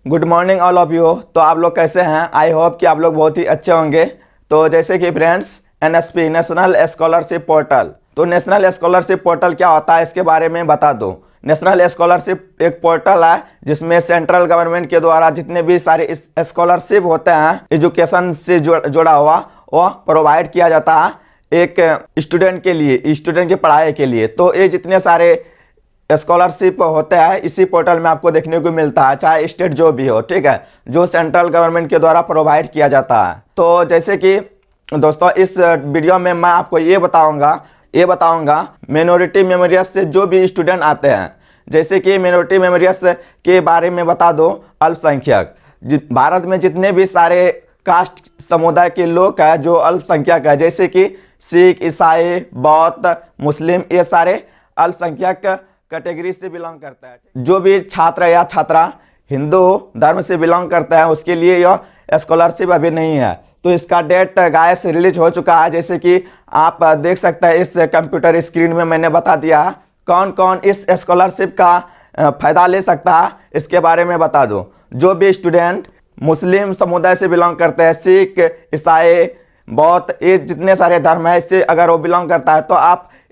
Good morning all of you. तो आप लोग कैसे हैं? आई होप कि आप लोग बहुत ही अच्छे होंगे। तो जैसे कि friends, NSP national scholarship portal, तो नेशनल स्कॉलरशिप पोर्टल क्या होता है इसके बारे में बता दूं। नेशनल स्कॉलरशिप एक पोर्टल है जिसमें सेंट्रल गवर्नमेंट के द्वारा जितने भी सारे स्कॉलरशिप होते हैं एजुकेशन से जुड़ा हुआ वो प्रोवाइड किया जाता है एक स्टूडेंट के लिए, स्टूडेंट की पढ़ाई के लिए। तो ये जितने सारे स्कॉलरशिप होते हैं इसी पोर्टल में आपको देखने को मिलता है, चाहे स्टेट जो भी हो, ठीक है, जो सेंट्रल गवर्नमेंट के द्वारा प्रोवाइड किया जाता है। तो जैसे कि दोस्तों इस वीडियो में मैं आपको ये बताऊंगा मिनोरिटी मेमोरियस से जो भी स्टूडेंट आते हैं। जैसे कि मिनोरिटी मेमोरियस के बारे में बता दो, अल्पसंख्यक भारत में जितने भी सारे कास्ट समुदाय के लोग हैं जो अल्पसंख्यक है, जैसे कि सिख, ईसाई, बौद्ध, मुस्लिम, ये सारे अल्पसंख्यक कैटेगरी से बिलोंग करता है। जो भी छात्र या छात्रा हिंदू धर्म से बिलोंग करता है उसके लिए यह स्कॉलरशिप अभी नहीं है। तो इसका डेट गाइस रिलीज हो चुका है, जैसे कि आप देख सकते हैं इस कंप्यूटर स्क्रीन में मैंने बता दिया है कौन कौन इस स्कॉलरशिप का फ़ायदा ले सकता है, इसके बारे में बता दूं। जो भी स्टूडेंट मुस्लिम समुदाय से बिलोंग करते हैं, सिख, ईसाई, बौद्ध, ये जितने सारे धर्म है इससे अगर वो बिलोंग करता है तो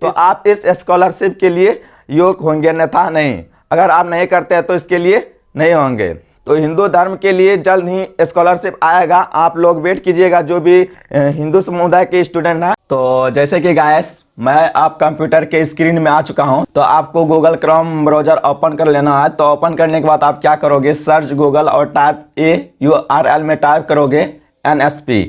आप इस स्कॉलरशिप के लिए योग्य होंगे, अन्यथा नहीं। अगर आप नहीं करते हैं तो इसके लिए नहीं होंगे। तो हिंदू धर्म के लिए जल्द ही स्कॉलरशिप आएगा, आप लोग वेट कीजिएगा जो भी हिंदू समुदाय के स्टूडेंट हैं। तो जैसे कि गाइस मैं आप कंप्यूटर के स्क्रीन में आ चुका हूं, तो आपको गूगल क्रोम ब्राउजर ओपन कर लेना है। तो ओपन करने के बाद आप क्या करोगे, सर्च गूगल और टाइप URL में टाइप करोगे NSP।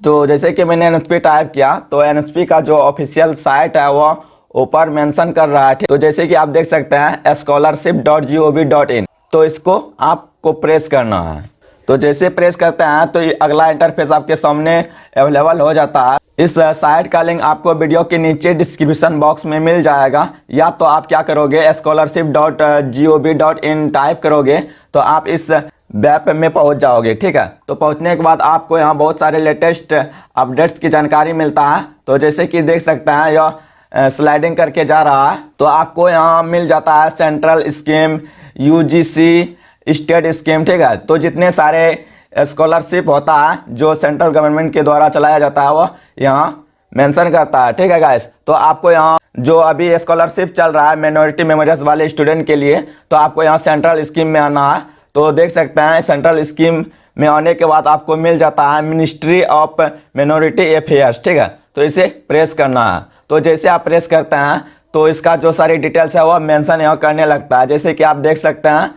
तो जैसे कि मैंने NSP टाइप किया तो NSP का जो ऑफिशियल साइट है वो ऊपर मेंशन कर रहा है। तो जैसे कि आप देख सकते हैं scholarship.gov.in, तो इसको आपको प्रेस करना है। तो जैसे प्रेस करते हैं तो ये अगला इंटरफेस आपके सामने अवेलेबल हो जाता है। इस साइट का लिंक आपको वीडियो के नीचे डिस्क्रिप्शन बॉक्स में मिल जाएगा, या तो आप क्या करोगे scholarship.gov.in टाइप करोगे तो आप इस वेब में पहुंच जाओगे, ठीक है। तो पहुंचने के बाद आपको यहाँ बहुत सारे लेटेस्ट अपडेट्स की जानकारी मिलता है। तो जैसे कि देख सकते हैं यह स्लाइडिंग करके जा रहा है, तो आपको यहाँ मिल जाता है central scheme, UGC, state scheme, ठीक है। तो जितने सारे स्कॉलरशिप होता है जो सेंट्रल गवर्नमेंट के द्वारा चलाया जाता है वो यहाँ मेंशन करता है, ठीक है गाइस। तो आपको यहाँ जो अभी स्कॉलरशिप चल रहा है मिनोरिटी मेमोरियस वाले स्टूडेंट के लिए, तो आपको यहाँ सेंट्रल स्कीम में आना है। तो देख सकते हैं सेंट्रल स्कीम में आने के बाद आपको मिल जाता है मिनिस्ट्री ऑफ मिनोरिटी अफेयर्स, ठीक है। तो इसे प्रेस करना है। तो जैसे आप प्रेस करते हैं तो इसका जो सारी डिटेल्स है वो मेंशन यहाँ करने लगता है। जैसे कि आप देख सकते हैं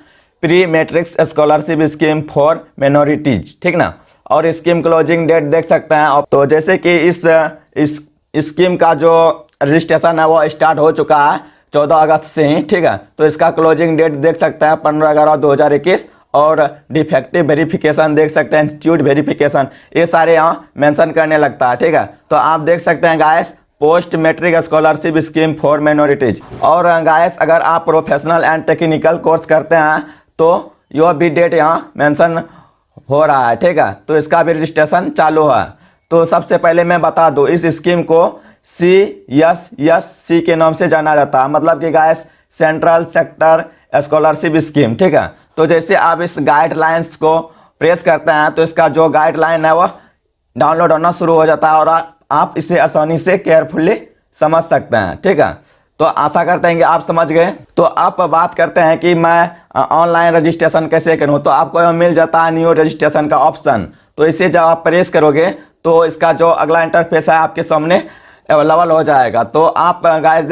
pre matric scholarship scheme for minorities, ठीक ना, और स्कीम क्लोजिंग डेट देख सकते हैं। तो जैसे कि इस स्कीम का जो रजिस्ट्रेशन है वो स्टार्ट हो चुका है 14 अगस्त से ही, ठीक है। तो इसका क्लोजिंग डेट देख सकते हैं 15/11/2021, और डिफेक्टिव वेरिफिकेशन देख सकते हैं, इंस्टीट्यूट वेरिफिकेशन, ये सारे यहाँ मेंशन करने लगता है, ठीक है। तो आप देख सकते हैं guys post matric scholarship scheme for minorities. और गाइस अगर आप प्रोफेशनल एंड टेक्निकल कोर्स करते हैं तो यह भी डेट यहाँ मेंशन हो रहा है, ठीक है। तो इसका भी रजिस्ट्रेशन चालू है। तो सबसे पहले मैं बता दूं इस स्कीम को CSSC के नाम से जाना जाता है, मतलब कि guys central sector scholarship scheme, ठीक है। तो जैसे आप इस गाइडलाइंस को प्रेस करते हैं तो इसका जो गाइडलाइन है वो डाउनलोड होना शुरू हो जाता है और आप इसे आसानी से केयरफुली समझ सकते हैं, ठीक है। तो आशा करते हैं कि आप समझ गए। तो आप बात करते हैं कि मैं ऑनलाइन रजिस्ट्रेशन कैसे करूं, तो आपको यहाँ मिल जाता है न्यू रजिस्ट्रेशन का ऑप्शन। तो इसे जब आप प्रेस करोगे तो इसका जो अगला इंटरफेस है आपके सामने अवेलेबल हो जाएगा। तो आप गाइस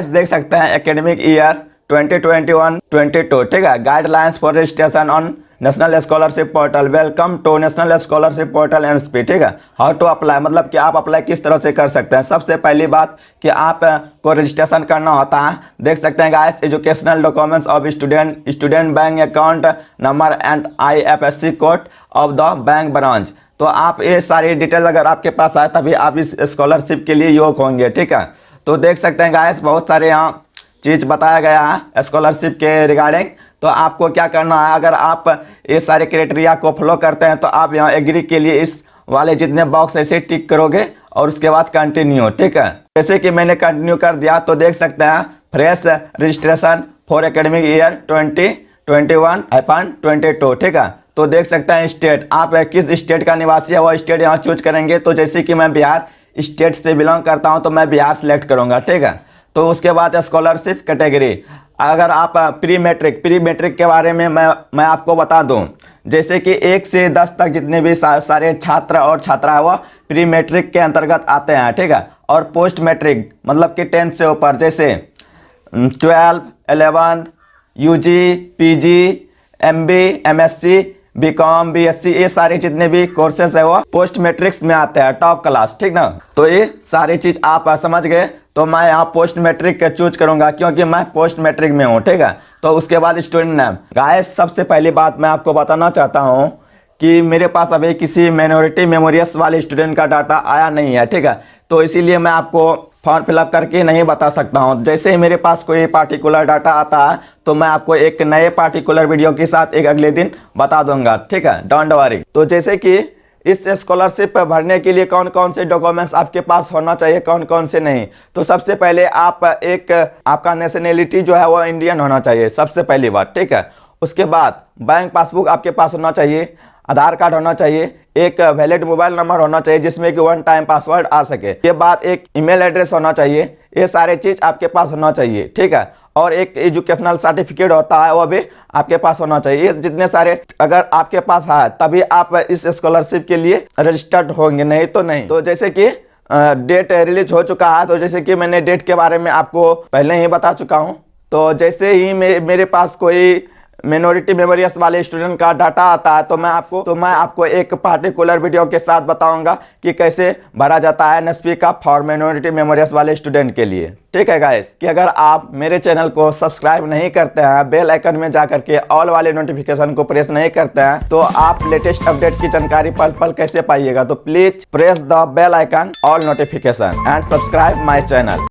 देख सकते हैं एकेडमिक ईयर 2021-22, ठीक है, guidelines for registration on national scholarship portal, welcome to national scholarship portal NSP, ठीक है। हाउ टू अप्लाई, मतलब कि आप अप्लाई किस तरह से कर सकते हैं। सबसे पहली बात कि आप को रजिस्ट्रेशन करना होता है। देख सकते हैं guys educational documents of student bank account number and IFSC code of the bank branch. तो आप ये सारी डिटेल अगर आपके पास आए तभी आप इस स्कॉलरशिप के लिए योग्य होंगे, ठीक है। तो देख सकते हैं गाइस बहुत सारे यहाँ चीज़ बताया गया है स्कॉलरशिप के रिगार्डिंग। तो आपको क्या करना है, अगर आप ये सारे क्राइटेरिया को फॉलो करते हैं तो आप यहाँ एग्री के लिए इस वाले जितने बॉक्स ऐसे टिक करोगे और उसके बाद कंटिन्यू, ठीक है। जैसे कि मैंने कंटिन्यू कर दिया तो देख सकते हैं fresh registration for academic year 21/22, ठीक है। तो देख सकते हैं स्टेट, आप किस स्टेट का निवासी है वो स्टेट यहाँ चूज करेंगे। तो जैसे कि मैं बिहार स्टेट से बिलोंग करता हूँ तो मैं बिहार सेलेक्ट करूँगा, ठीक है। तो उसके बाद स्कॉलरशिप कैटेगरी, अगर आप प्री मैट्रिक के बारे में मैं आपको बता दूं, जैसे कि 1 से 10 तक जितने भी सारे छात्र और छात्रा वो प्री मैट्रिक के अंतर्गत आते हैं, ठीक है। और पोस्ट मैट्रिक मतलब कि 10 से ऊपर, जैसे 12, 11, UG, PG, MB, MSc, BCom, BSc, ये सारे जितने भी कोर्सेज है वो पोस्ट मैट्रिक्स में आते हैं, टॉप क्लास, ठीक ना। तो ये सारी चीज आप समझ गए। तो मैं यहाँ पोस्ट मैट्रिक का चूज करूंगा क्योंकि मैं पोस्ट मैट्रिक में हूँ, ठीक है। तो उसके बाद स्टूडेंट नेम, गाइस सबसे पहली बात मैं आपको बताना चाहता हूँ कि मेरे पास अभी किसी माइनॉरिटी मेमोरियस वाले स्टूडेंट का डाटा आया नहीं है, ठीक है। तो इसीलिए मैं आपको फॉर्म फिलअप करके नहीं बता सकता हूँ। जैसे ही मेरे पास कोई पार्टिकुलर डाटा आता है तो मैं आपको एक नए पार्टिकुलर वीडियो के साथ एक अगले दिन बता दूंगा, ठीक है, डोंट वरी। तो जैसे कि इस स्कॉलरशिप भरने के लिए कौन कौन से डॉक्यूमेंट्स आपके पास होना चाहिए, कौन कौन से नहीं। तो सबसे पहले आपका नेशनैलिटी जो है वो इंडियन होना चाहिए, सबसे पहली बात, ठीक है। उसके बाद बैंक पासबुक आपके पास होना चाहिए, आधार कार्ड होना चाहिए, एक वैलिड मोबाइल नंबर होना चाहिए जिसमें कि 1 टाइम पासवर्ड आ सके, के बाद एक ईमेल एड्रेस होना चाहिए। ये सारे चीज़ आपके पास होना चाहिए, ठीक है। और एक एजुकेशनल सर्टिफिकेट होता है वो भी आपके पास होना चाहिए। ये जितने सारे अगर आपके पास है तभी आप इस स्कॉलरशिप के लिए रजिस्टर्ड होंगे, नहीं तो नहीं। तो जैसे कि डेट रिलीज हो चुका है, तो जैसे कि मैंने डेट के बारे में आपको पहले ही बता चुका हूँ। तो जैसे ही मेरे पास कोई मिनोरिटी मेमोरियस वाले स्टूडेंट का डाटा आता है तो मैं आपको एक पार्टिकुलर वीडियो के साथ बताऊंगा कि कैसे भरा जाता है एनएसपी का फॉर्म मिनोरिटी मेमोरियस वाले स्टूडेंट के लिए, ठीक है गाइस। कि अगर आप मेरे चैनल को सब्सक्राइब नहीं करते हैं, बेल आइकन में जाकर के ऑल वाले नोटिफिकेशन को प्रेस नहीं करते हैं, तो आप लेटेस्ट अपडेट की जानकारी पल पल कैसे पाइएगा। तो please press the bell icon, all notification and subscribe my channel.